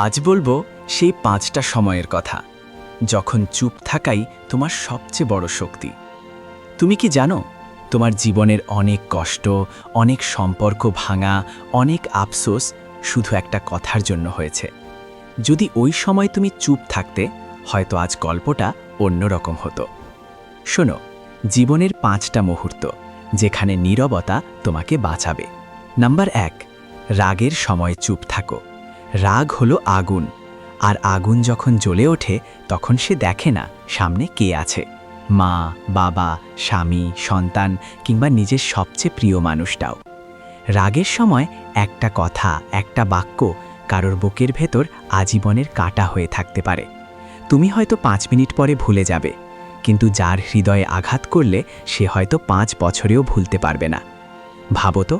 আজ বলবো সেই 5টা সময়ের কথা যখন চুপ থাকাই তোমার সবচেয়ে বড় শক্তি। তুমি কি জানো তোমার জীবনের অনেক কষ্ট, অনেক সম্পর্ক ভাঙা, অনেক আফসোস শুধু একটা কথার জন্য হয়েছে। যদি ওই সময় তুমি চুপ থাকতে, হয়তো আজ গল্পটা অন্যরকম হতো। শোনো, জীবনের 5টা মুহূর্ত যেখানে নীরবতা তোমাকে বাঁচাবে। নাম্বার 1, রাগের সময় চুপ থাকো। রাগ হলো আগুন, আর আগুন যখন জ্বলে ওঠে তখন সে দেখে না সামনে কে আছে। মা, বাবা, স্বামী, সন্তান কিংবা নিজের সবচেয়ে প্রিয় মানুষটাও। রাগের সময় একটা কথা, একটা বাক্য কারোর বুকের ভেতর আজীবনের কাঁটা হয়ে থাকতে পারে। তুমি হয়তো 5 মিনিট পরে ভুলে যাবে, কিন্তু যার হৃদয়ে আঘাত করলে সে হয়তো 5 বছরেও ভুলতে পারবে না। ভাবো তো,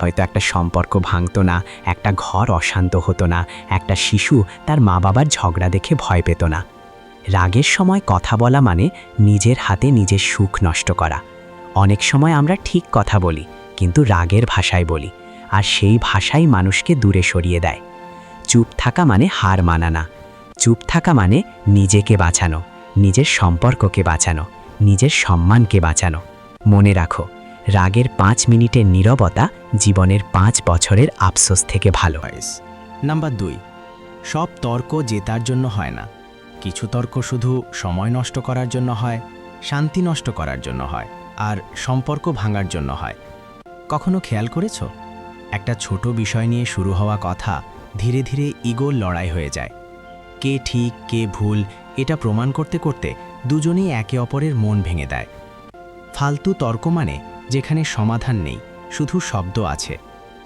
হয়তো একটা সম্পর্ক ভাঙতো না, একটা ঘর অশান্ত হতো না, একটা শিশু তার মা বাবার ঝগড়া দেখে ভয় পেত না। রাগের সময় কথা বলা মানে নিজের হাতে নিজের সুখ নষ্ট করা। অনেক সময় আমরা ঠিক কথা বলি, কিন্তু রাগের ভাষায় বলি, আর সেই ভাষাই মানুষকে দূরে সরিয়ে দেয়। চুপ থাকা মানে হার মানা না। চুপ থাকা মানে নিজেকে বাঁচানো, নিজের সম্পর্ককে বাঁচানো, নিজের সম্মানকে বাঁচানো। মনে রাখো, রাগের 5 মিনিটের নীরবতা জীবনের 5 বছরের আফসোস থেকে ভালো। নাম্বার 2, সব তর্ক জেতার জন্য হয় না। কিছু তর্ক শুধু সময় নষ্ট করার জন্য হয়, শান্তি নষ্ট করার জন্য হয়, আর সম্পর্ক ভাঙার জন্য হয়। কখনো খেয়াল করেছো, একটা ছোট বিষয় নিয়ে শুরু হওয়া কথা ধীরে ধীরে ইগোর লড়াই হয়ে যায়। কে ঠিক কে ভুল এটা প্রমাণ করতে করতে দুজনেই একে অপরের মন ভেঙে দেয়। ফালতু তর্ক মানে যেখানে সমাধান নেই, শুধু শব্দ আছে;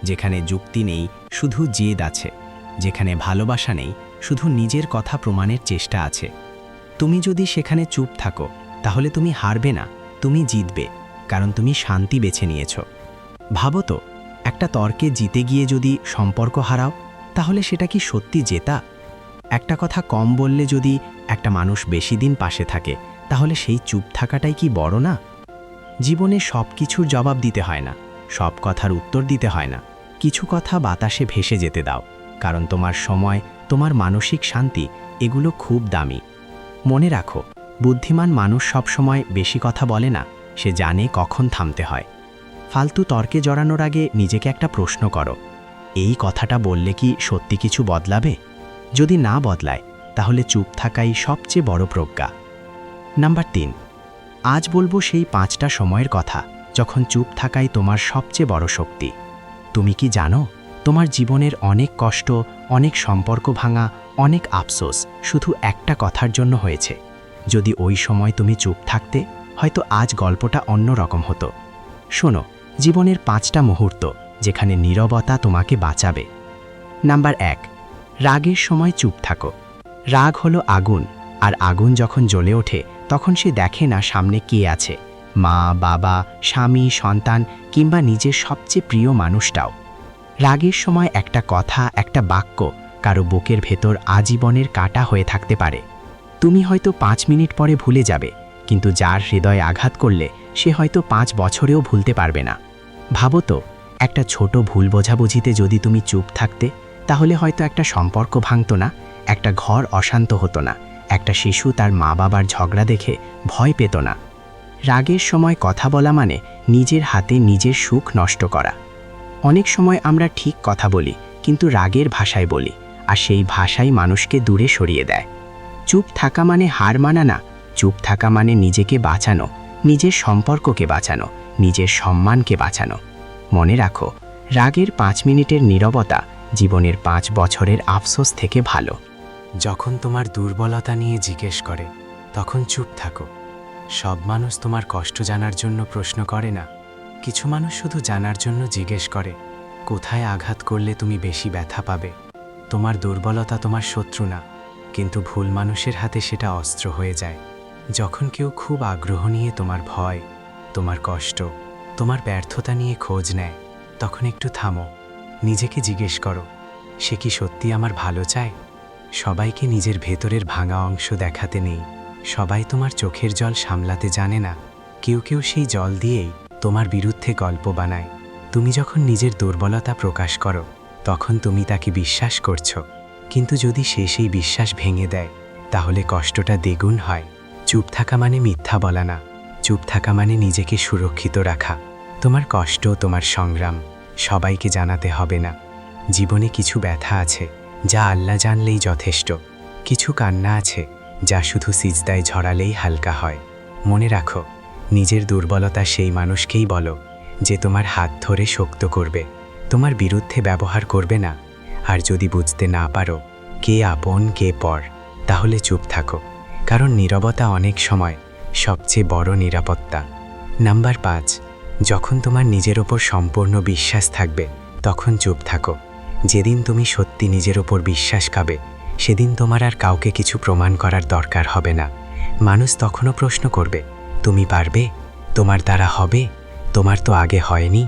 যেখানে যুক্তি নেই, শুধু জেদ আছে; যেখানে ভালোবাসা নেই, শুধু নিজের কথা প্রমাণের চেষ্টা আছে। তুমি যদি সেখানে চুপ থাকো, তাহলে তুমি হারবে না, তুমি জিতবে, কারণ তুমি শান্তি বেছে নিয়েছ। ভাবো তো, একটা তর্কে জিতে গিয়ে যদি সম্পর্ক হারাও, তাহলে সেটা কি সত্যি জেতা? একটা কথা কম বললে যদি একটা মানুষ বেশি দিন পাশে থাকে, তাহলে সেই চুপ থাকাটাই কি বড় না? জীবনে সব কিছুর জবাব দিতে হয় না, সব কথার উত্তর দিতে হয় না। কিছু কথা বাতাসে ভেসে যেতে দাও, কারণ তোমার সময়, তোমার মানসিক শান্তি এগুলো খুব দামি। মনে রাখো, বুদ্ধিমান মানুষ সব সময় বেশি কথা বলে না, সে জানে কখন থামতে হয়। ফালতু তর্কে জড়ানোর আগে নিজেকে একটা প্রশ্ন করো, এই কথাটা বললে কি সত্যি কিছু বদলাবে? যদি না বদলায়, তাহলে চুপ থাকাই সবচেয়ে বড় প্রজ্ঞা। নাম্বার 3, আজ বলবো সেই 5টা সময়ের কথা যখন চুপ থাকাই তোমার সবচেয়ে বড় শক্তি। তুমি কি জানো, তোমার জীবনের অনেক কষ্ট, অনেক সম্পর্ক ভাঙা, অনেক আফসোস শুধু একটা কথার জন্য হয়েছে। যদি ওই সময় তুমি চুপ থাকতে, হয়তো আজ গল্পটা অন্য রকম হতো। শোনো, জীবনের 5টা মুহূর্ত যেখানে নীরবতা তোমাকে বাঁচাবে। নাম্বার 1, রাগের সময় চুপ থাকো। রাগ হলো আগুন, আর আগুন যখন জ্বলে ওঠে তখন সে দেখে না সামনে কে আছে, মা, বাবা, স্বামী, সন্তান কিংবা নিজের সবচেয়ে প্রিয় মানুষটাও। রাগের সময় একটা কথা, একটা বাক্য কারো বুকের ভেতর আজীবনের কাঁটা হয়ে থাকতে পারে। তুমি হয়তো 5 মিনিট পরে ভুলে যাবে, কিন্তু যার হৃদয়ে আঘাত করলে সে হয়তো 5 বছরেও ভুলতে পারবে না। ভাবো তো, একটা ছোট ভুল বোঝাবুঝিতে যদি তুমি চুপ থাকতে, তাহলে হয়তো একটা সম্পর্ক ভাঙতো না, একটা ঘর অশান্ত হতো না, একটা শিশু তার মা বাবার ঝগড়া দেখে ভয় পেত না। রাগের সময় কথা বলা মানে নিজের হাতে নিজের সুখ নষ্ট করা। অনেক সময় আমরা ঠিক কথা বলি, কিন্তু রাগের ভাষায় বলি, আর সেই ভাষাই মানুষকে দূরে সরিয়ে দেয়। চুপ থাকা মানে হার মানা না, চুপ থাকা মানে নিজেকে বাঁচানো, নিজের সম্পর্ককে বাঁচানো, নিজের সম্মানকে বাঁচানো। মনে রাখো, রাগের 5 মিনিটের নীরবতা জীবনের 5 বছরের আফসোস থেকে ভালো। যখন তোমার দুর্বলতা নিয়ে জিজ্ঞেস করে, তখন চুপ থাকো। সব মানুষ তোমার কষ্ট জানার জন্য প্রশ্ন করে না, কিছু মানুষ শুধু জানার জন্য জিজ্ঞেস করে, কোথায় আঘাত করলে তুমি বেশি ব্যথা পাবে। তোমার দুর্বলতা তোমার শত্রু না, কিন্তু ভুল মানুষের হাতে সেটা অস্ত্র হয়ে যায়। যখন কেউ খুব আগ্রহ নিয়ে তোমার ভয়, তোমার কষ্ট, তোমার ব্যর্থতা নিয়ে খোঁজ নেয়, তখন একটু থামো, নিজেকে জিজ্ঞেস করো, সে কি সত্যি আমার ভালো চায়? সবাইকে নিজের ভেতরের ভাঙা অংশ দেখাতে নেই, সবাই তোমার চোখের জল সামলাতে জানে না। কেউ কেউ সেই জল দিয়েই তোমার বিরুদ্ধে গল্প বানায়। তুমি যখন নিজের দুর্বলতা প্রকাশ করো, তখন তুমি তাকে বিশ্বাস করছো, কিন্তু যদি সে সেই বিশ্বাস ভেঙে দেয় তাহলে কষ্টটা দ্বিগুণ হয়। চুপ থাকা মানে মিথ্যা বলা না, চুপ থাকা মানে নিজেকে সুরক্ষিত রাখা। তোমার কষ্ট, তোমার সংগ্রাম সবাইকে জানাতে হবে না। জীবনে কিছু ব্যথা আছে যা আল্লাহ জানলেই যথেষ্ট, কিছু কান্না আছে যা শুধু সিজদায় ঝরালেই হালকা হয়। মনে রাখো, নিজের দুর্বলতা সেই মানুষকেই বলো যে তোমার হাত ধরে শক্ত করবে, তোমার বিরুদ্ধে ব্যবহার করবে না। আর যদি বুঝতে না পারো কে আপন কে পর, তাহলে চুপ থাকো, কারণ নীরবতা অনেক সময় সবচেয়ে বড় নিরাপত্তা। নাম্বার 5, যখন তোমার নিজের ওপর সম্পূর্ণ বিশ্বাস থাকবে তখন চুপ থাকো। যেদিন তুমি সত্যি নিজের ওপর বিশ্বাস খাবে সেদিন তোমার আর কাউকে কিছু প্রমাণ করার দরকার হবে না। মানুষ তখনও প্রশ্ন করবে, তুমি পারবে, তোমার দ্বারা হবে, তোমার তো আগে হয়নি।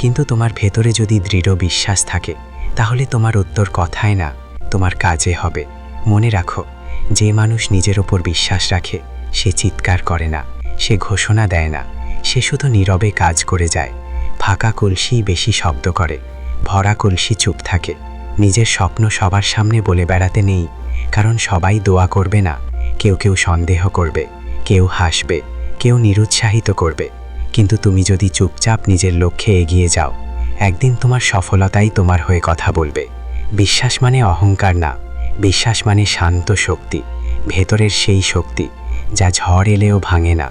কিন্তু তোমার ভেতরে যদি দৃঢ় বিশ্বাস থাকে তাহলে তোমার উত্তর কথায় না, তোমার কাজে হবে। মনে রাখো, যে মানুষ নিজের ওপর বিশ্বাস রাখে সে চিৎকার করে না, সে ঘোষণা দেয় না, সে শুধু নীরবে কাজ করে যায়। ফাঁকা কলসি বেশি শব্দ করে, ভরা কলসি চুপ থাকে। নিজের স্বপ্ন সবার সামনে বলে বেড়াতে নেই, কারণ সবাই দোয়া করবে না। কেউ কেউ সন্দেহ করবে, কেউ হাসবে, কেউ নিরুৎসাহিত করবে। কিন্তু তুমি যদি চুপচাপ নিজের লক্ষ্যে এগিয়ে যাও, একদিন তোমার সফলতাই তোমার হয়ে কথা বলবে। বিশ্বাস মানে অহংকার না, বিশ্বাস মানে শান্ত শক্তি, ভেতরের সেই শক্তি যা ঝড় এলেও ভাঙে না।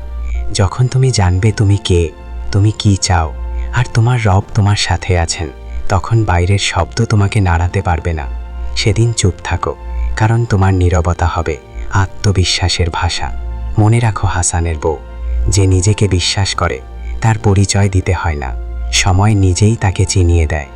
যখন তুমি জানবে তুমি কে, তুমি কি চাও, আর তোমার রব তোমার সাথে আছেন, তখন বাইরের শব্দ তোমাকে নাড়াতে পারবে না। সেদিন চুপ থাকো, কারণ তোমার নীরবতা হবে আত্মবিশ্বাসের ভাষা। মনে রাখো হাসানের বউ, যে নিজেকে বিশ্বাস করে তার পরিচয় দিতে হয় না, সময় নিজেই তাকে চিনিয়ে দেয়।